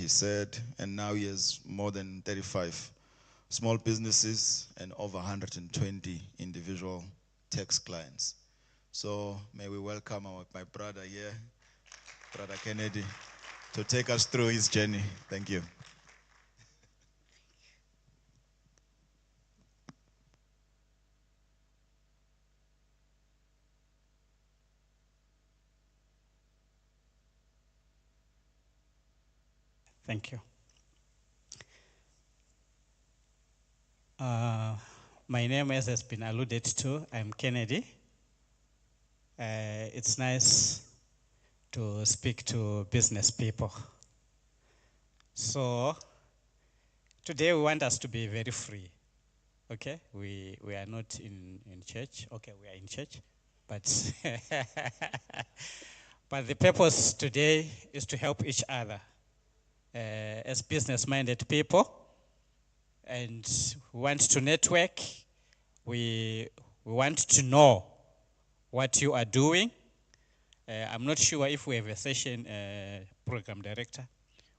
he said, and now he has more than 35 small businesses and over 120 individual tax clients. So may we welcome my brother here, Brother Kennedy, to take us through his journey. Thank you. Thank you. My name, as has been alluded to, I'm Kennedy. It's nice to speak to business people. So today we want us to be very free. Okay, we are not in church. Okay, we are in church, but but the purpose today is to help each other as business-minded people, and we want to network. We want to know what you are doing. I'm not sure if we have a session program director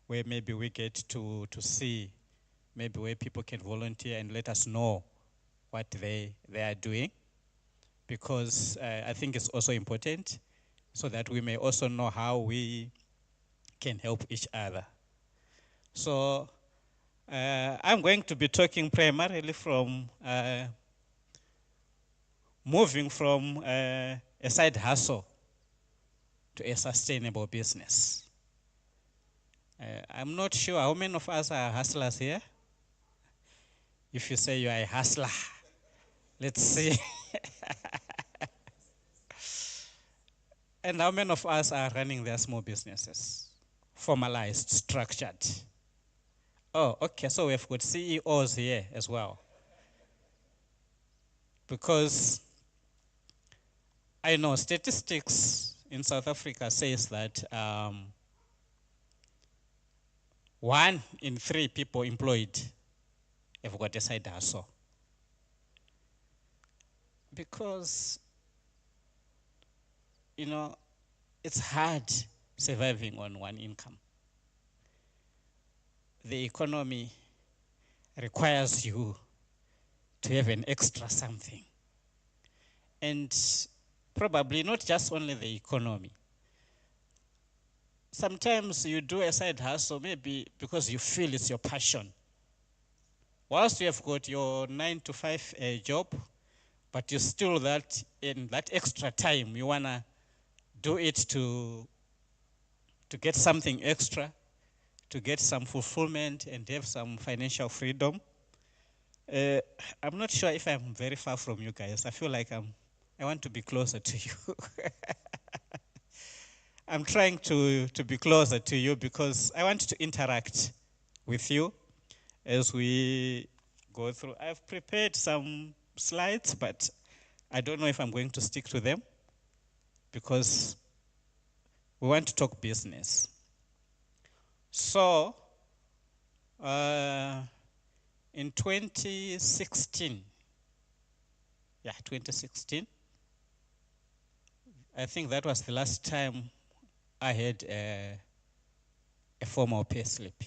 where maybe we get to see maybe where people can volunteer and let us know what they are doing, because I think it's also important so that we may also know how we can help each other. So I'm going to be talking primarily from moving from a side hustle to a sustainable business. I'm not sure how many of us are hustlers here. If you say you are a hustler, let's see. And how many of us are running their small businesses? Formalized, structured. Oh, okay, so we've got CEOs here as well. Because I know statistics in South Africa says that 1 in 3 people employed have got a side hustle. Because, you know, it's hard surviving on one income. The economy requires you to have an extra something. And probably not just only the economy. Sometimes you do a side hustle maybe because you feel it's your passion. Whilst you have got your 9 to 5 job, but you still that in that extra time you wanna do it to get something extra, to get some fulfillment and have some financial freedom. I'm not sure if I'm very far from you guys. I feel like I want to be closer to you. I'm trying to be closer to you because I want to interact with you as we go through. I've prepared some slides, but I don't know if I'm going to stick to them because we want to talk business. So, in 2016, 2016, I think that was the last time I had a formal pay slip.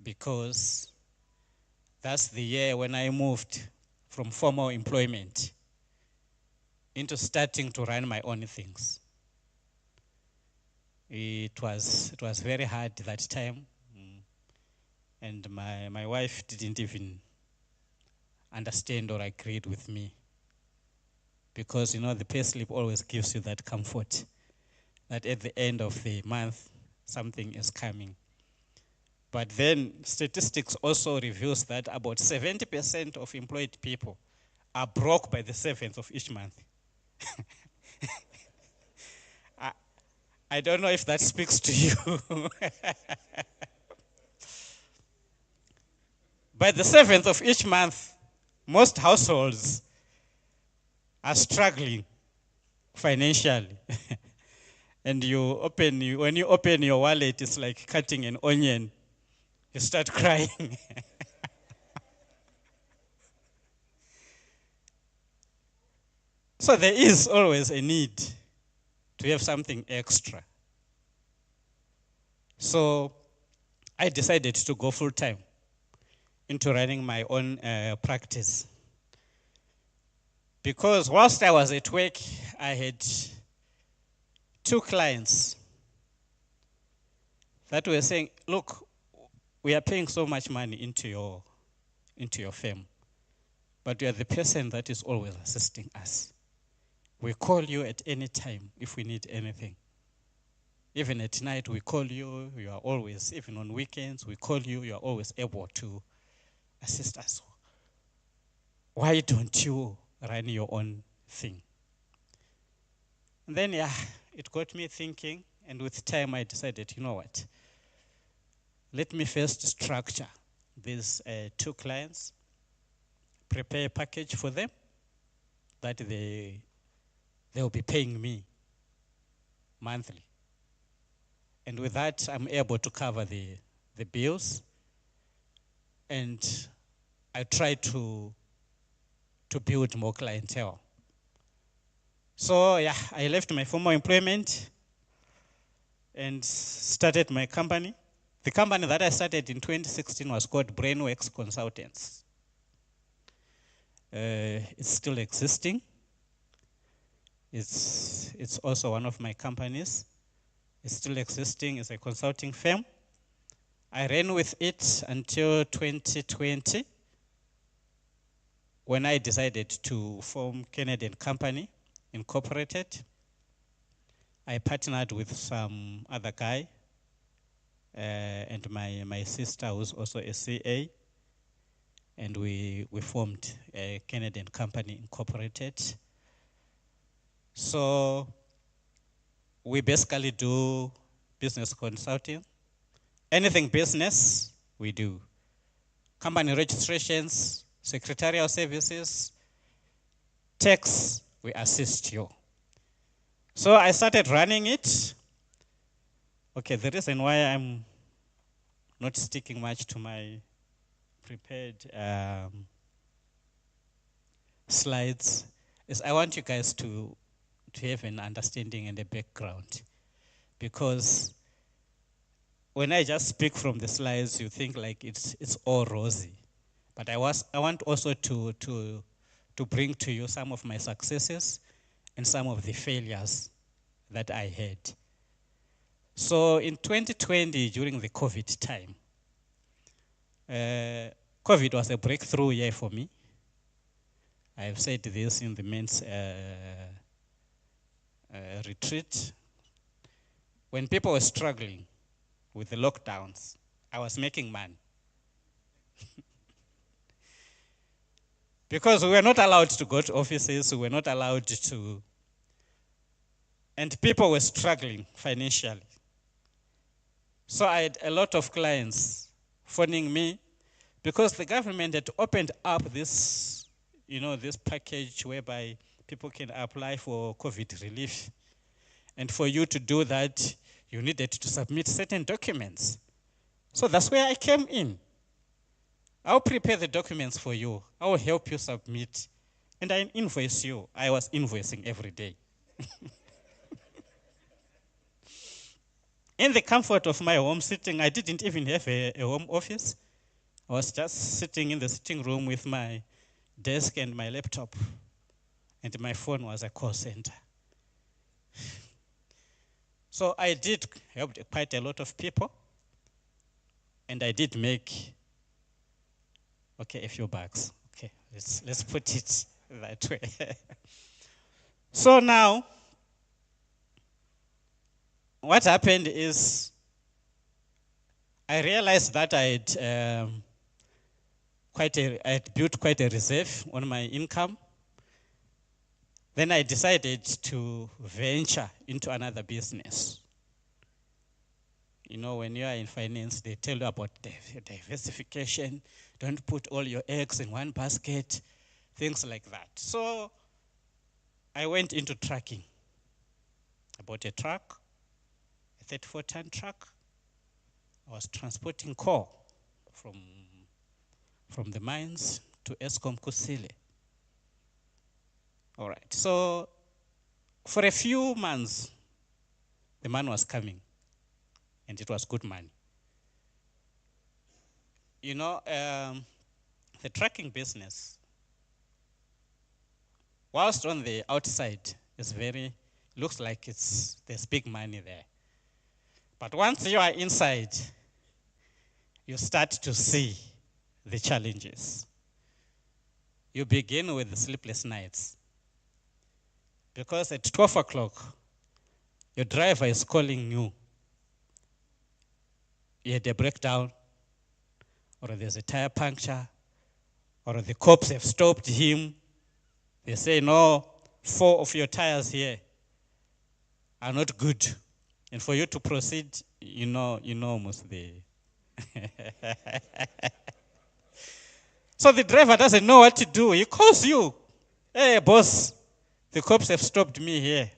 Because that's the year when I moved from formal employment into starting to run my own things. It was very hard that time, and my wife didn't even understand or agreed with me, because the pay slip always gives you that comfort that at the end of the month something is coming. But then statistics also reveals that about 70% of employed people are broke by the 7th of each month. I don't know if that speaks to you. By the 7th of each month, most households are struggling financially. And when you open your wallet, it's like cutting an onion. You start crying. So there is always a need to have something extra. So I decided to go full time into running my own practice. Because whilst I was at work, I had 2 clients that were saying, look, we are paying so much money into your firm, but you are the person that is always assisting us. We call you at any time if we need anything. Even at night, we call you. You are always, even on weekends, we call you. You are always able to assist us. Why don't you run your own thing? And then, it got me thinking. And with time, I decided, you know what? Let me first structure these 2 clients, prepare a package for them that they'll be paying me monthly. And with that, I'm able to cover the bills. And I try to build more clientele. So I left my former employment and started my company. The company that I started in 2016 was called Brainworks Consultants. It's still existing. It's also one of my companies. It's still existing. It's a consulting firm. I ran with it until 2020 when I decided to form Canadian Company Incorporated. I partnered with some other guy and my sister, who's also a CA, and we formed a Canadian Company Incorporated. So we basically do business consulting. Anything business, we do. Company registrations, secretarial services, tax, we assist you. So I started running it. Okay, the reason why I'm not sticking much to my prepared slides is I want you guys to have an understanding and a background. Because when I just speak from the slides, you think like it's all rosy. But I want also to bring to you some of my successes and some of the failures that I had. So in 2020, during the COVID time, COVID was a breakthrough year for me. I've said this in the men's retreat. When people were struggling with the lockdowns, I was making money. Because we were not allowed to go to offices, we were not allowed to, and people were struggling financially. So I had a lot of clients phoning me because the government had opened up this, this package whereby people can apply for COVID relief. And for you to do that, you needed to submit certain documents. So that's where I came in. I'll prepare the documents for you. I'll help you submit. And I invoice you. I was invoicing every day. In the comfort of my home sitting, I didn't even have a home office. I was just sitting in the sitting room with my desk and my laptop. And my phone was a call center. So I did help quite a lot of people. And I did make, a few bucks. Okay, let's put it that way. So now, what happened is I realized that I had built quite a reserve on my income. Then I decided to venture into another business. When you are in finance, they tell you about diversification. Don't put all your eggs in one basket, things like that. So I went into trucking. I bought a truck, a 34-ton truck. I was transporting coal from the mines to Eskom Kusile. All right. So for a few months, the man was coming and it was good money. You know, the trucking business, whilst on the outside, looks like there's big money there. But once you are inside, you start to see the challenges. You begin with the sleepless nights. Because at 12 o'clock, your driver is calling you. You had a breakdown, or there's a tire puncture, or the cops have stopped him. They say, no, 4 of your tires here are not good. And for you to proceed, you know almost the... So the driver doesn't know what to do. He calls you. Hey, boss, the cops have stopped me here.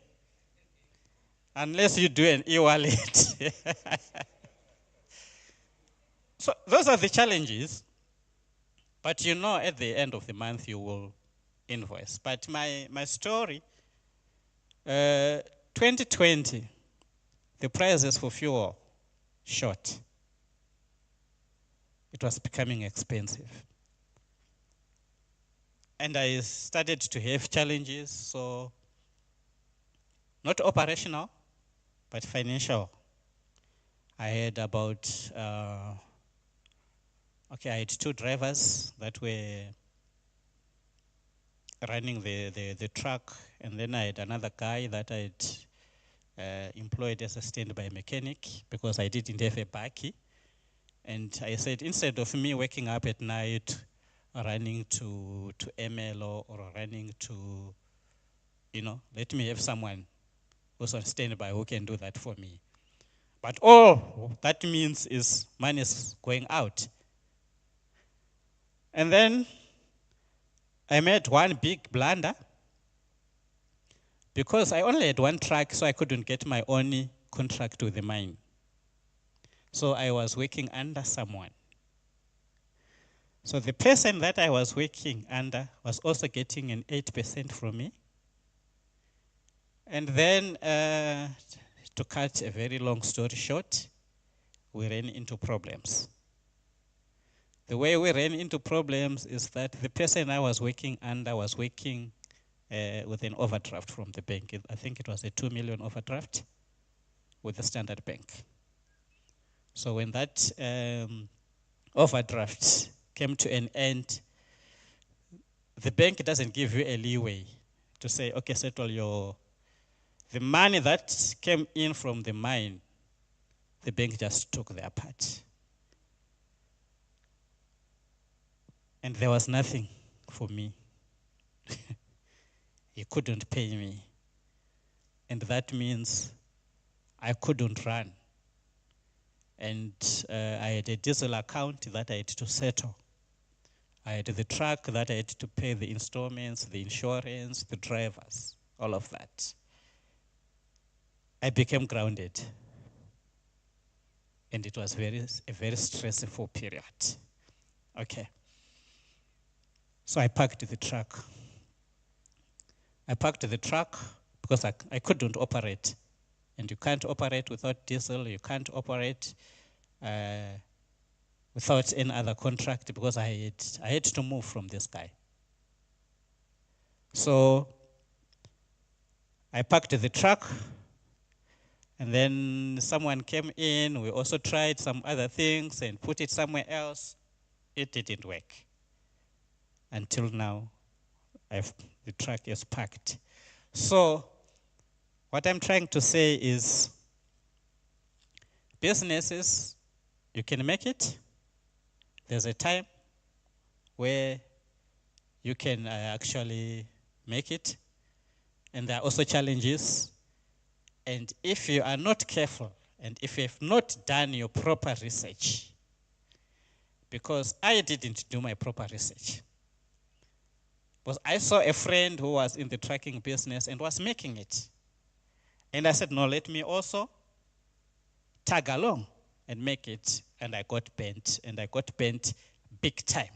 Unless you do an e-wallet. So those are the challenges. But you know, at the end of the month, you will invoice. But my story, 2020, the prices for fuel shot. It was becoming expensive. And I started to have challenges, so not operational, but financial. I had about, I had 2 drivers that were running the truck, and then I had another guy that I had employed as a standby mechanic because I didn't have a bakkie. And I said, instead of me waking up at night, running to MLO or running to, let me have someone who's on standby who can do that for me. But all that means is money is going out. And then I made one big blunder because I only had 1 truck, so I couldn't get my own contract with the mine. So I was working under someone. So the person that I was working under was also getting an 8% from me. And then, to cut a very long story short, we ran into problems. The way we ran into problems is that the person I was working under was working with an overdraft from the bank. I think it was a 2 million overdraft with the Standard Bank. So when that overdraft came to an end, the bank doesn't give you a leeway to say, okay, settle the money that came in from the mine, the bank just took their part. And there was nothing for me. He couldn't pay me. And that means I couldn't run. And I had a diesel account that I had to settle. I had the truck that I had to pay the installments, the insurance, the drivers, all of that. I became grounded. And it was a very stressful period. Okay. So I parked the truck. I parked the truck because I couldn't operate. And you can't operate without diesel. You can't operate without any other contract because I had to move from this guy. So I parked the truck, and then someone came in. We also tried some other things and put it somewhere else. It didn't work. Until now, the truck is parked. So what I'm trying to say is businesses, you can make it. There's a time where you can actually make it. And there are also challenges. And if you are not careful, and if you have not done your proper research, because I didn't do my proper research, because I saw a friend who was in the trucking business and was making it. And I said, no, let me also tag along and make it. And I got bent, and I got bent big time.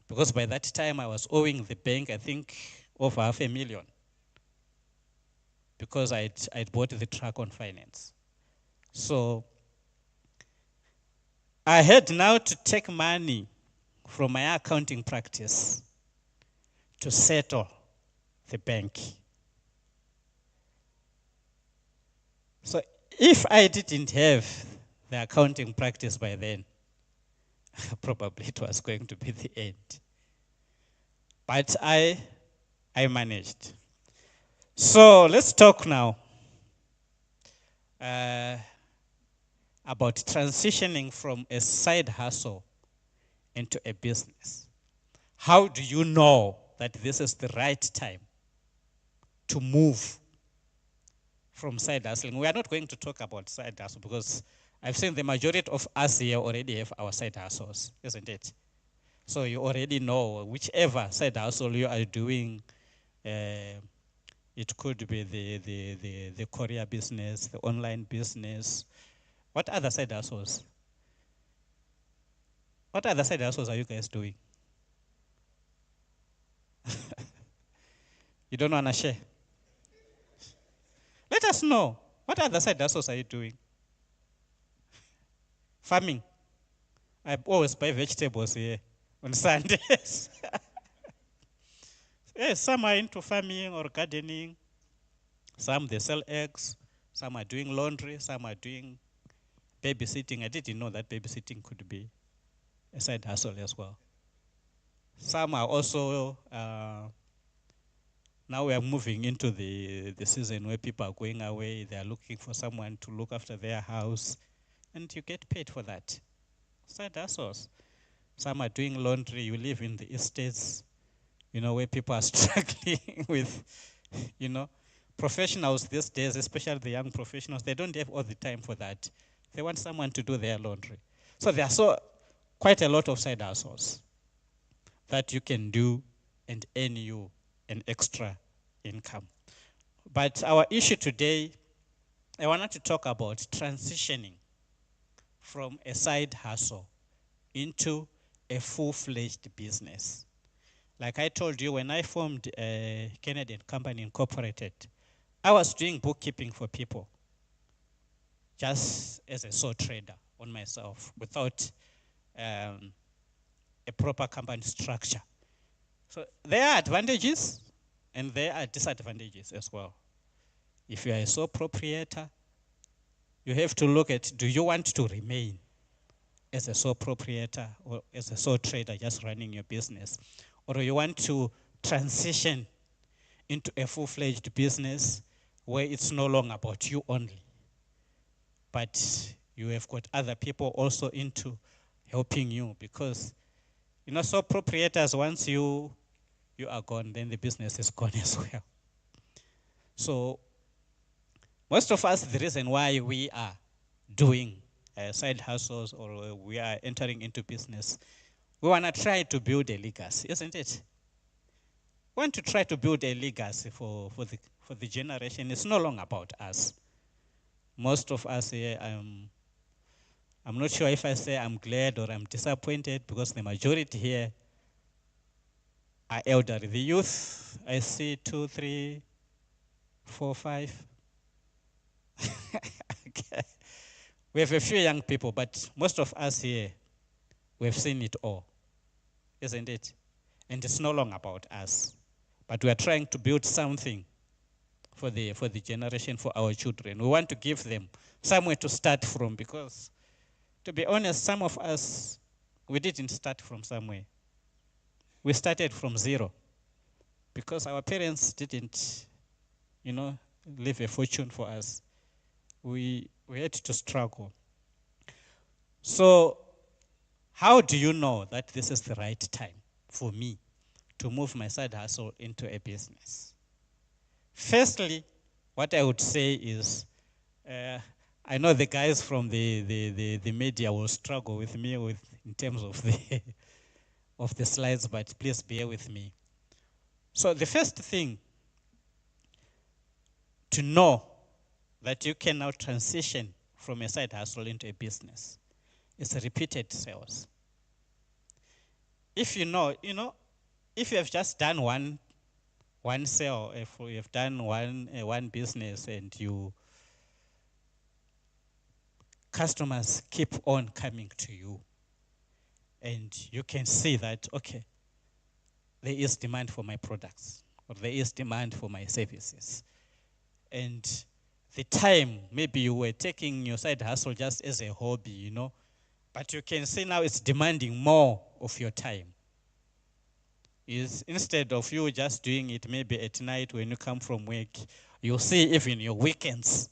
Because by that time I was owing the bank, I think, over $500,000. Because I'd bought the truck on finance. So I had now to take money from my accounting practice to settle the bank. So if I didn't have the accounting practice by then, probably it was going to be the end. But I managed. So let's talk now about transitioning from a side hustle into a business. How do you know that this is the right time to move from side hustling? We are not going to talk about side hustle because I've seen the majority of us here already have our side hustles, isn't it? So you already know whichever side hustle you are doing. It could be the courier business, the online business. What other side hustles? What other side hustles are you guys doing? You don't want to share? Let us know. What other side hustles are you doing? Farming. I always buy vegetables here on Sundays. Yes, some are into farming or gardening. Some they sell eggs. Some are doing laundry. Some are doing babysitting. I didn't know that babysitting could be a side hustle as well. Some are also, now we are moving into the season where people are going away. They are looking for someone to look after their house. And you get paid for that. Side hustles. Some are doing laundry. You live in the estates, where people are struggling with, professionals these days, especially the young professionals. They don't have all the time for that. They want someone to do their laundry. So there are quite a lot of side hustles that you can do and earn you an extra income. But our issue today, I wanted to talk about transitioning from a side hustle into a full-fledged business. Like I told you, when I formed a Canadian Company Incorporated, I was doing bookkeeping for people just as a sole trader on myself without a proper company structure. So there are advantages and there are disadvantages as well. If you are a sole proprietor, you have to look at, do you want to remain as a sole proprietor or as a sole trader just running your business? Or do you want to transition into a full-fledged business where it's no longer about you only, but you have got other people also into helping you? Because, sole proprietors, once you are gone, then the business is gone as well. So most of us, the reason why we are doing side hustles or we are entering into business, we want to try to build a legacy, isn't it? We want to try to build a legacy for the generation. It's no longer about us. Most of us here, I'm not sure if I say I'm glad or I'm disappointed, because the majority here are elderly. The youth, I see 2, 3, 4, 5. Okay. We have a few young people, but most of us here, we've seen it all, isn't it? And it's no longer about us. But we are trying to build something for the generation, for our children. We want to give them somewhere to start from, because, to be honest, some of us, we didn't start from somewhere. We started from zero, because our parents didn't, leave a fortune for us. We had to struggle. So how do you know that this is the right time for me to move my side hustle into a business? Firstly, what I would say is, I know the guys from the media will struggle with me in terms of the slides, but please bear with me. So the first thing to know that you can now transition from a side hustle into a business is repeated sales. If if you have just done one sale, if you have done one business and you customers keep on coming to you. And you can see that, okay, there is demand for my products, or there is demand for my services. And the time, maybe you were taking your side hustle just as a hobby, but you can see now it's demanding more of your time. Is instead of you just doing it maybe at night when you come from work, you'll see even your weekends,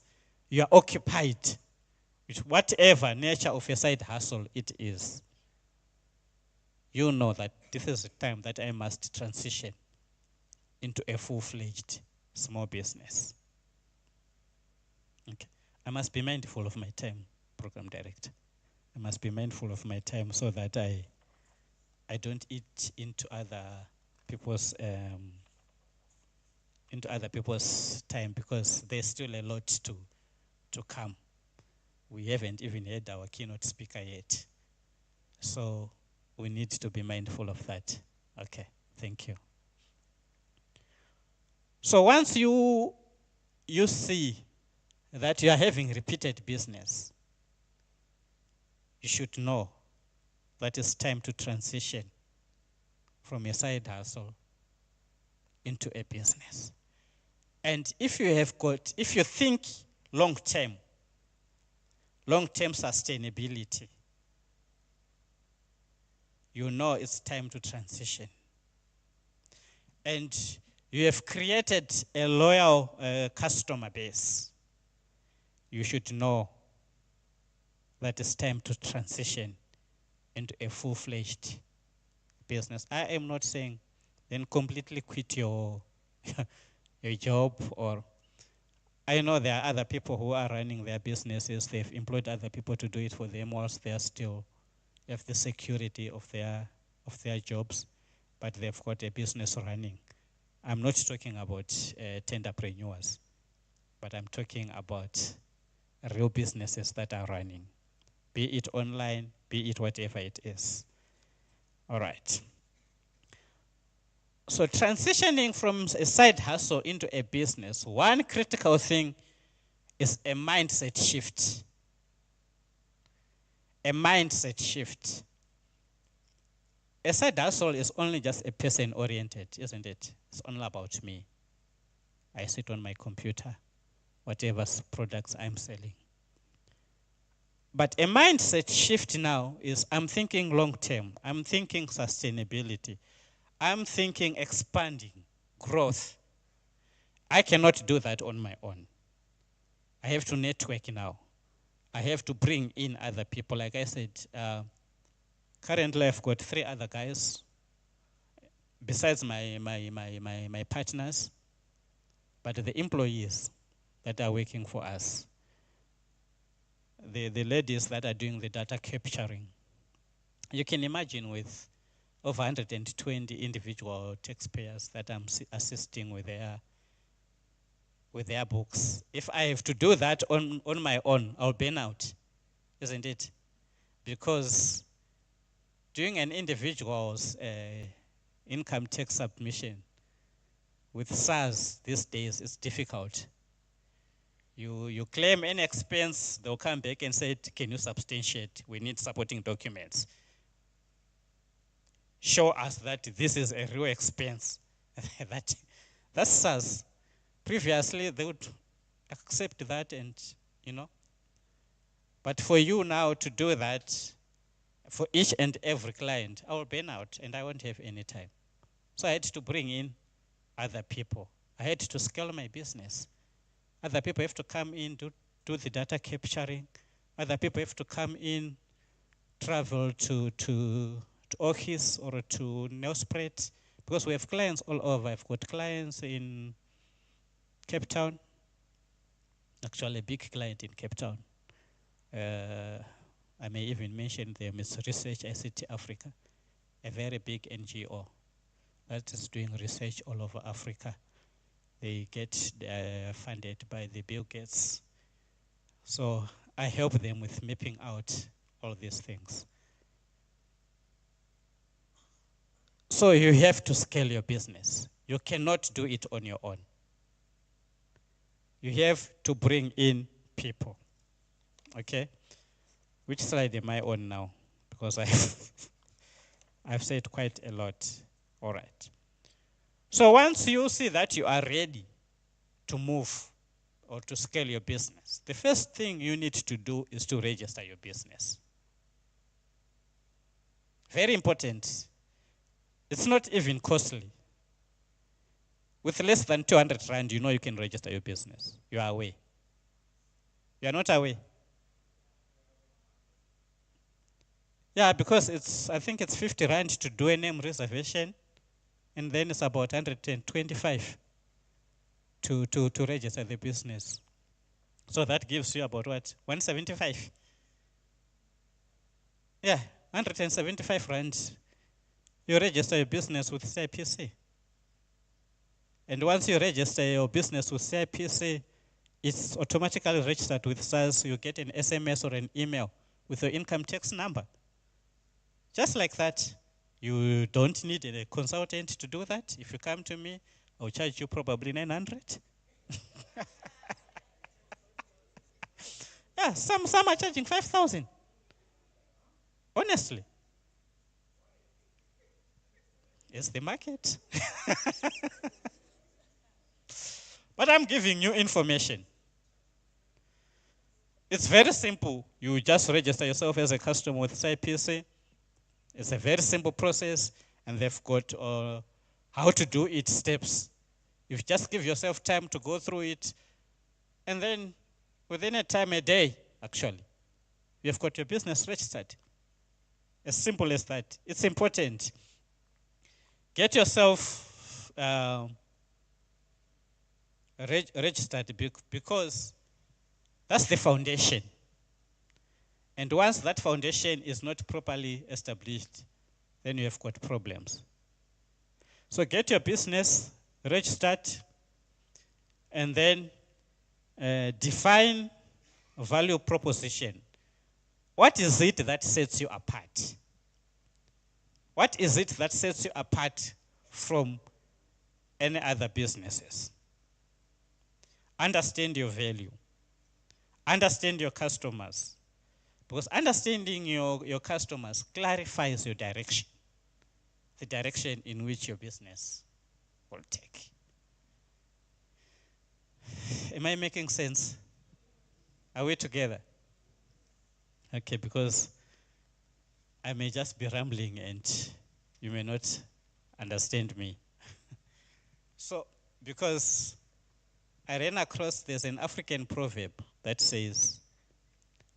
you are occupied with whatever nature of your side hustle it is. You know that this is the time that I must transition into a full-fledged small business. Okay. I must be mindful of my time, program director. I must be mindful of my time so that I don't eat into other people's time, because there's still a lot to come. We haven't even had our keynote speaker yet. So we need to be mindful of that. Okay, thank you. So once you see that you are having repeated business, you should know that it's time to transition from a side hustle into a business. And if you think long-term sustainability, you know it's time to transition. And you have created a loyal customer base. You should know that it's time to transition into a full-fledged business. I am not saying then completely quit your job, or I know there are other people who are running their businesses. They've employed other people to do it for them whilst they are still have the security of their jobs, but they've got a business running. I'm not talking about tenderpreneurs, but I'm talking about real businesses that are running, be it online, be it whatever it is. All right. So transitioning from a side hustle into a business, one critical thing is a mindset shift. A mindset shift. A side hustle is only just a person-oriented, isn't it? It's only about me. I sit on my computer, whatever products I'm selling. But a mindset shift now is I'm thinking long-term. I'm thinking sustainability. I'm thinking expanding, growth. I cannot do that on my own. I have to network now. I have to bring in other people. Like I said, currently I've got 3 other guys besides my partners, but the employees that are working for us, the ladies that are doing the data capturing. You can imagine with over 120 individual taxpayers that I'm assisting with their books. If I have to do that on my own, I'll burn out, isn't it? Because doing an individual's income tax submission with SARS these days is difficult. You claim any expense, they'll come back and say, can you substantiate? We need supporting documents. Show us that this is a real expense. That's SARS. Previously, they would accept that and, But for you now to do that, for each and every client, I will burn out and I won't have any time. So I had to bring in other people. I had to scale my business. Other people have to come in, do the data capturing. Other people have to come in, travel to Orchis or to Nelspruit, because we have clients all over. I've got clients in Cape Town, actually a big client in Cape Town. I may even mention them. It's Research ICT Africa, a very big NGO that is doing research all over Africa. They get funded by the Bill Gates. So I help them with mapping out all these things. So you have to scale your business. You cannot do it on your own. You have to bring in people, okay? Which slide am I on now? Because I've said quite a lot. All right. So once you see that you are ready to move or to scale your business, the first thing you need to do is to register your business. Very important. It's not even costly. With less than 200 Rand, you know you can register your business. You are away. You are not away. Yeah, because I think it's 50 Rand to do a name reservation, and then it's about 125 to register the business. So that gives you about what? 175. Yeah, 175 Rand. You register your business with CIPC. And once you register your business with CIPC, it's automatically registered with SARS. You get an SMS or an email with your income tax number. Just like that. You don't need a consultant to do that. If you come to me, I'll charge you probably 900. Yeah, some are charging 5,000. Honestly. It's the market. But I'm giving you information. It's very simple. You just register yourself as a customer with CIPC. It's a very simple process, and they've got how to do it steps. You just give yourself time to go through it, and then within a day, actually, you've got your business registered. As simple as that. It's important. Get yourself registered because that's the foundation. And once that foundation is not properly established, then you have got problems. So get your business registered, and then define a value proposition. What is it that sets you apart? What is it that sets you apart from any other businesses? Understand your value. Understand your customers. Because understanding your customers clarifies your direction, the direction in which your business will take. Am I making sense? Are we together? Okay, because I may just be rambling and you may not understand me. So, because I ran across, there's an African proverb that says,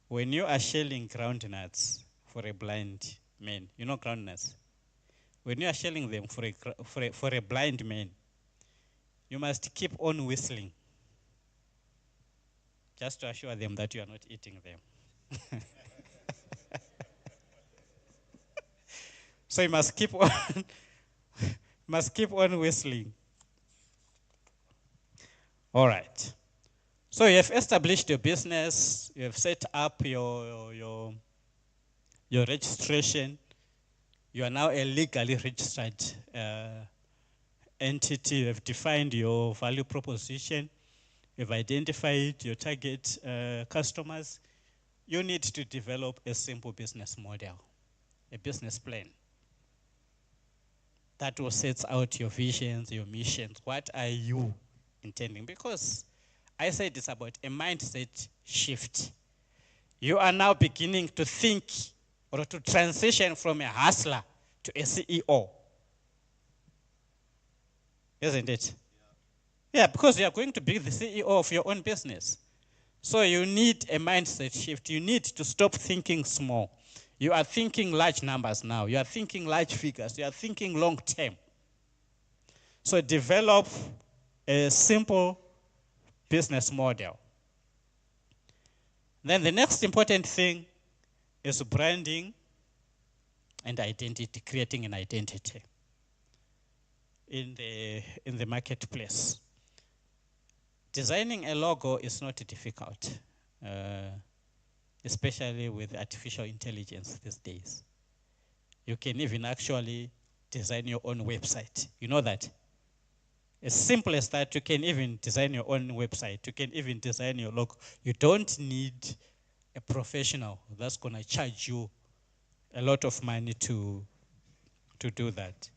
when you are shelling groundnuts for a blind man, you know groundnuts? When you are shelling them for a blind man, you must keep on whistling just to assure them that you are not eating them. So you must keep on whistling. All right. So you have established your business, you have set up your registration. You are now a legally registered entity. You have defined your value proposition. You've identified your target customers. You need to develop a simple business model, a business plan that will set out your visions, your missions. What are you intending? Because I said it's about a mindset shift. You are now beginning to think or to transition from a hustler to a CEO. Isn't it? Yeah, because you are going to be the CEO of your own business. So you need a mindset shift. You need to stop thinking small. You are thinking large numbers now. You are thinking large figures. You are thinking long term. So develop a simple business model. Then the next important thing is branding and identity, creating an identity in the marketplace. Designing a logo is not difficult, especially with artificial intelligence these days. You can even actually design your own website. You know that? As simple as that, you can even design your own website. You can even design your logo. You don't need a professional that's going to charge you a lot of money to do that.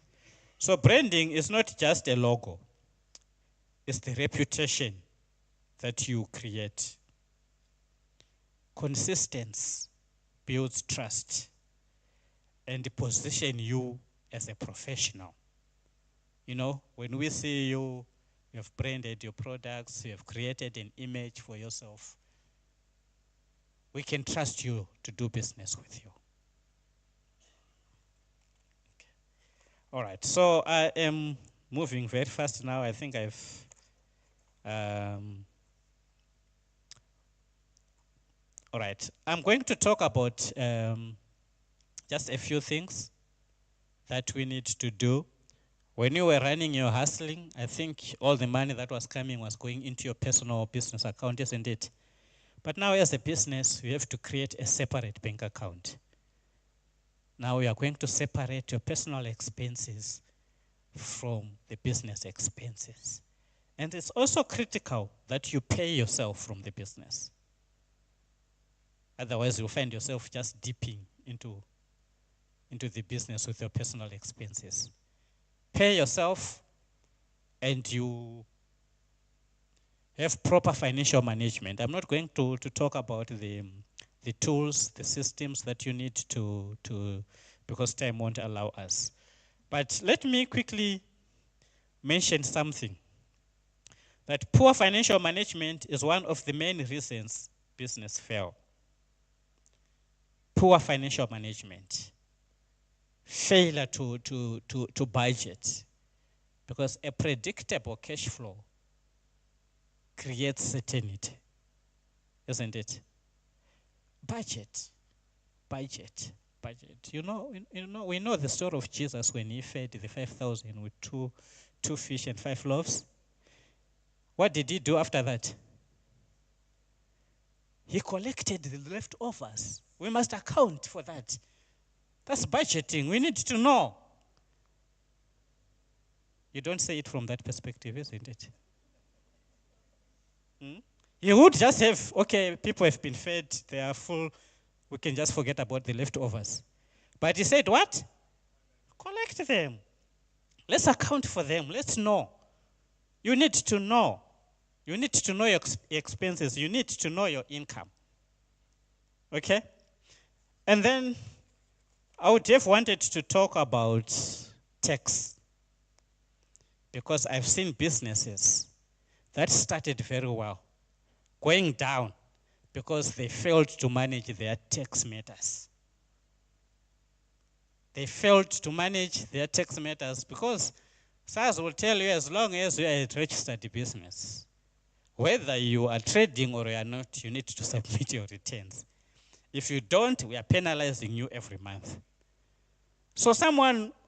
So branding is not just a logo. It's the reputation that you create. Consistency builds trust and position you as a professional. You know, when we see you, you have branded your products, you have created an image for yourself, we can trust you to do business with you. Okay. All right, so I am moving very fast now. I think I've all right, I'm going to talk about just a few things that we need to do. When you were running your hustling, I think all the money that was coming was going into your personal business account, isn't it? But now as a business, you have to create a separate bank account. Now we are going to separate your personal expenses from the business expenses. And it's also critical that you pay yourself from the business. Otherwise, you'll find yourself just dipping into the business with your personal expenses. Pay yourself, and you have proper financial management. I'm not going to talk about the tools, the systems that you need to because time won't allow us. But let me quickly mention something. That poor financial management is one of the main reasons business fail. Poor financial management, failure to budget, because a predictable cash flow creates certainty, isn't it? Budget. You know, we know the story of Jesus when he fed the 5,000 with two fish and 5 loaves. What did he do after that? He collected the leftovers. We must account for that. That's budgeting. We need to know. You don't say it from that perspective, isn't it? You would just have, okay, people have been fed, they are full, we can just forget about the leftovers. But he said, what? Collect them. Let's account for them. Let's know. You need to know. You need to know your expenses. You need to know your income. Okay? And then I would have wanted to talk about tax, because I've seen businesses that started very well going down because they failed to manage their tax matters. They failed to manage their tax matters because SARS will tell you, as long as you are a registered business, whether you are trading or you are not, you need to submit your returns. If you don't, we are penalizing you every month. So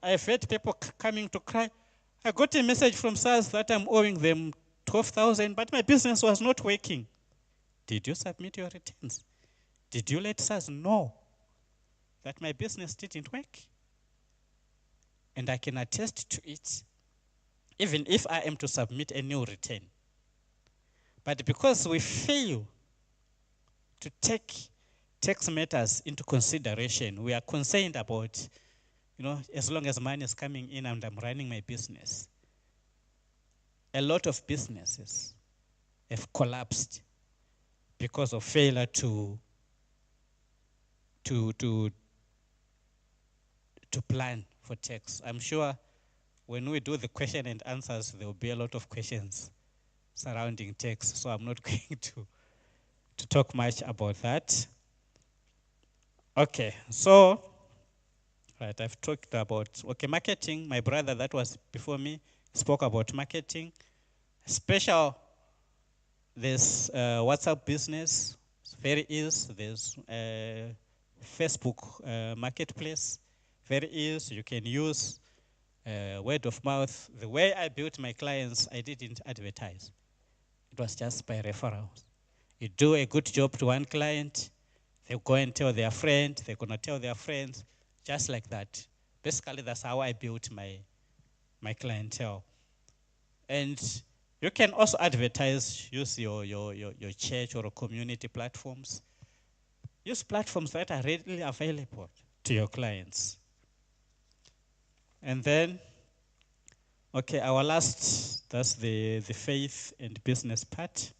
I've heard people coming to cry, I got a message from SARS that I'm owing them 12,000, but my business was not working. Did you submit your returns? Did you let SARS know that my business didn't work? And I can attest to it, even if I am to submit a new return. But because we fail to take tax matters into consideration, we are concerned about, as long as money is coming in and I'm running my business. A lot of businesses have collapsed because of failure to plan for tax. I'm sure when we do the question and answers, there will be a lot of questions surrounding tax, so I'm not going to talk much about that. Okay, so, right, I've talked about, marketing. My brother that was before me spoke about marketing. There's WhatsApp business, very easy. There's Facebook marketplace, very easy. You can use word of mouth. The way I built my clients, I didn't advertise. It was just by referrals. You do a good job to one client, they go and tell their friend, they're going to tell their friends, just like that. Basically, that's how I built my clientele. And you can also advertise, use your church or community platforms. Use platforms that are readily available to your clients. And then, okay, our last, that's the faith and business part.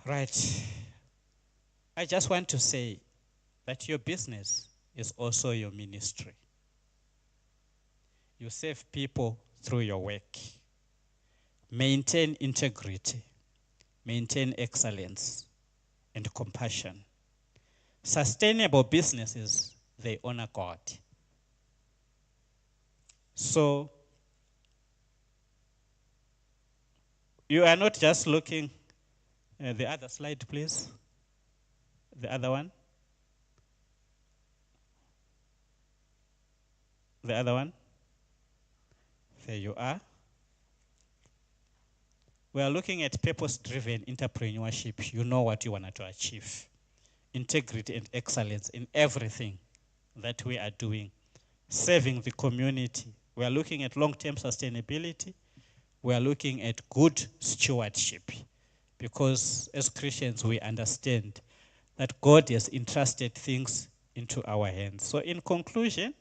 Right. I just want to say that your business is also your ministry. You serve people through your work. Maintain integrity, maintain excellence and compassion. Sustainable businesses, they honor God. So you are not just looking at the other slide, please. The other one. The other one. There you are. We are looking at purpose-driven entrepreneurship. You know what you want to achieve. Integrity and excellence in everything that we are doing. Serving the community. We are looking at long-term sustainability. We are looking at good stewardship. Because as Christians, we understand that God has entrusted things into our hands. So in conclusion,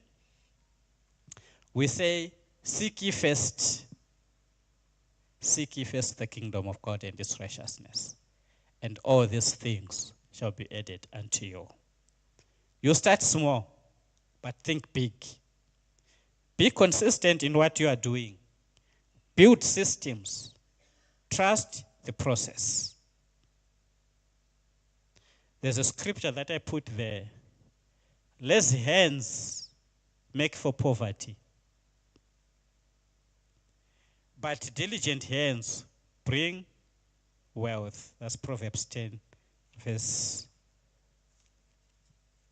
we say, seek ye first the kingdom of God and its righteousness, and all these things shall be added unto you. You start small, but think big. Be consistent in what you are doing. Build systems. Trust the process. There's a scripture that I put there. Lazy hands make for poverty, but diligent hands bring wealth. That's Proverbs 10, verse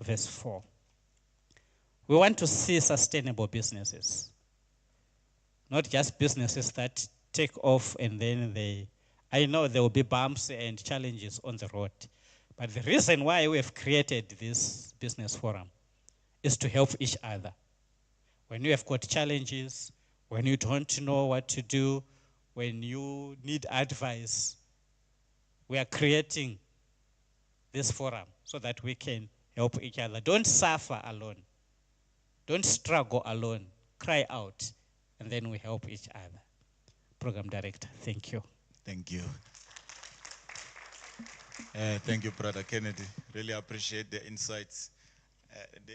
4. We want to see sustainable businesses, not just businesses that take off and then I know there will be bumps and challenges on the road. But the reason why we have created this business forum is to help each other. When you have got challenges, when you don't know what to do, when you need advice, we are creating this forum so that we can help each other. Don't suffer alone. Don't struggle alone. Cry out, and then we help each other. Program Director, thank you. Thank you. Thank you, Brother Kennedy. Really appreciate the insights.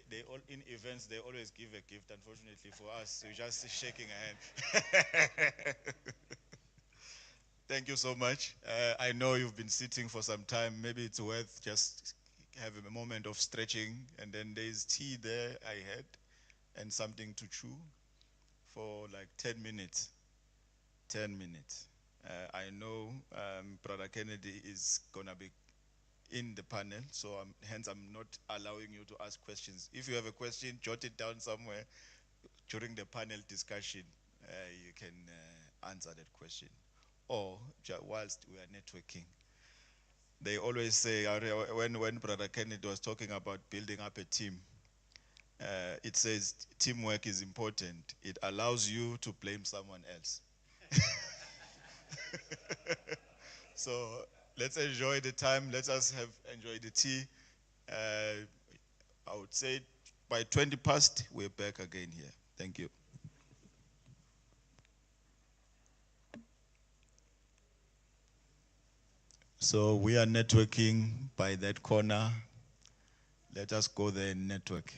They all, in events, they always give a gift. Unfortunately for us, we're just shaking a hand. Thank you so much. I know you've been sitting for some time. Maybe it's worth just having a moment of stretching. And then there's tea there, I had, and something to chew for like 10 minutes. 10 minutes. I know Brother Kennedy is going to be in the panel, so hence I'm not allowing you to ask questions. If you have a question, jot it down somewhere. During the panel discussion, you can answer that question. Or whilst we are networking. They always say, when Brother Kennedy was talking about building up a team, it says teamwork is important. It allows you to blame someone else. So let's enjoy the time. Let us enjoy the tea. I would say by 20 past, we're back again here. Thank you. So we are networking by that corner. Let us go there and network.